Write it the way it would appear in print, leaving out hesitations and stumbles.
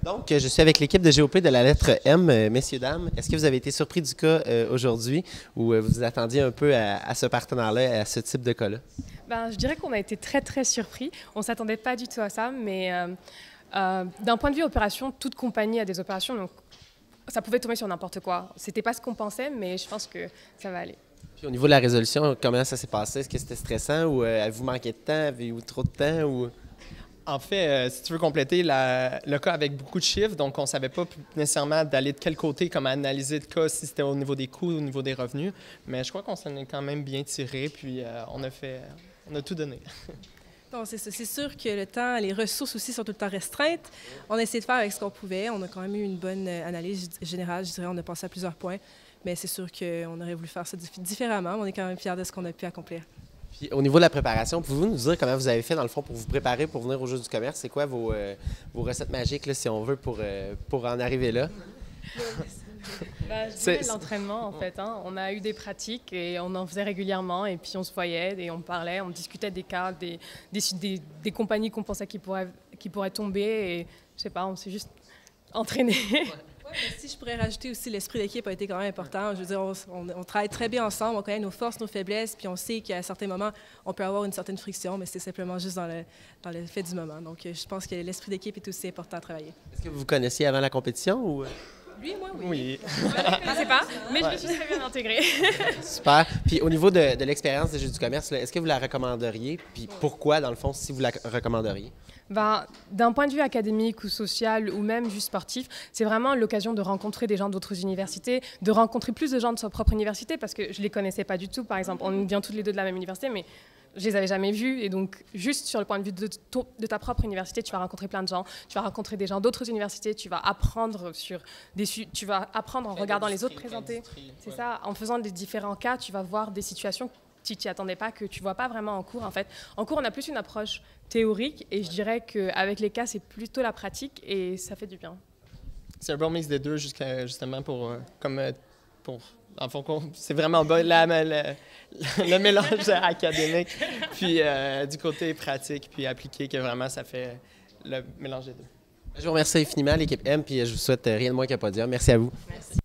Donc, je suis avec l'équipe de GOP de la lettre M. Messieurs, dames, est-ce que vous avez été surpris du cas aujourd'hui ou vous vous attendiez un peu à ce partenaire-là, à ce type de cas-là? Ben, je dirais qu'on a été très, très surpris. On ne s'attendait pas du tout à ça, mais d'un point de vue opération, toute compagnie a des opérations, donc ça pouvait tomber sur n'importe quoi. C'était pas ce qu'on pensait, mais je pense que ça va aller. Puis au niveau de la résolution, comment ça s'est passé? Est-ce que c'était stressant ou avez-vous manqué de temps? Avez-vous trop de temps? Ou... En fait, si tu veux compléter le cas avec beaucoup de chiffres, donc on ne savait pas nécessairement d'aller de quel côté, comme analyser le cas, si c'était au niveau des coûts ou au niveau des revenus. Mais je crois qu'on s'en est quand même bien tiré, puis on a tout donné. Non, c'est ça. C'est sûr que le temps, les ressources aussi sont tout le temps restreintes. On a essayé de faire avec ce qu'on pouvait. On a quand même eu une bonne analyse générale. Je dirais on a pensé à plusieurs points. Mais c'est sûr qu'on aurait voulu faire ça différemment. On est quand même fiers de ce qu'on a pu accomplir. Puis au niveau de la préparation, pouvez-vous nous dire comment vous avez fait dans le fond pour vous préparer pour venir au Jeux du commerce? C'est quoi vos recettes magiques, là, si on veut, pour en arriver là? Ben, je dirais l'entraînement, en fait. Hein. On a eu des pratiques et on en faisait régulièrement. Et puis on se voyait et on parlait, on discutait des cas, des compagnies qu'on pensait qui pourraient tomber. Et je sais pas, on s'est juste entraîné. Si je pourrais rajouter aussi, l'esprit d'équipe a été quand même important. Je veux dire, on travaille très bien ensemble, on connaît nos forces, nos faiblesses, puis on sait qu'à certains moments, on peut avoir une certaine friction, mais c'est simplement juste dans le fait du moment. Donc, je pense que l'esprit d'équipe est aussi important à travailler. Est-ce que vous vous connaissiez avant la compétition ou... Lui, moi, oui. Oui. Je ne sais pas, mais je me suis très bien intégrée. Super. Puis au niveau de l'expérience des Jeux du commerce, est-ce que vous la recommanderiez? Puis pourquoi, dans le fond, si vous la recommanderiez? Ben, d'un point de vue académique ou social ou même juste sportif, c'est vraiment l'occasion de rencontrer des gens d'autres universités, de rencontrer plus de gens de sa propre université, parce que je ne les connaissais pas du tout, par exemple. On vient toutes les deux de la même université, mais je les avais jamais vus. Et donc, juste sur le point de vue de ta propre université, tu vas rencontrer plein de gens. Tu vas rencontrer des gens d'autres universités. Tu vas apprendre en regardant les autres présenter. C'est ça. En faisant des différents cas, tu vas voir des situations tu t'y attendais pas, que tu vois pas vraiment en cours, en fait. En cours, on a plus une approche théorique et je dirais qu'avec les cas, c'est plutôt la pratique et ça fait du bien. C'est un bon mix des deux, justement, en fond, c'est vraiment bon, le mélange académique, puis du côté pratique, puis appliqué, que vraiment, ça fait le mélange des deux. Je vous remercie infiniment, l'équipe M, puis je vous souhaite rien de moins qu'un podium. Merci à vous. Merci.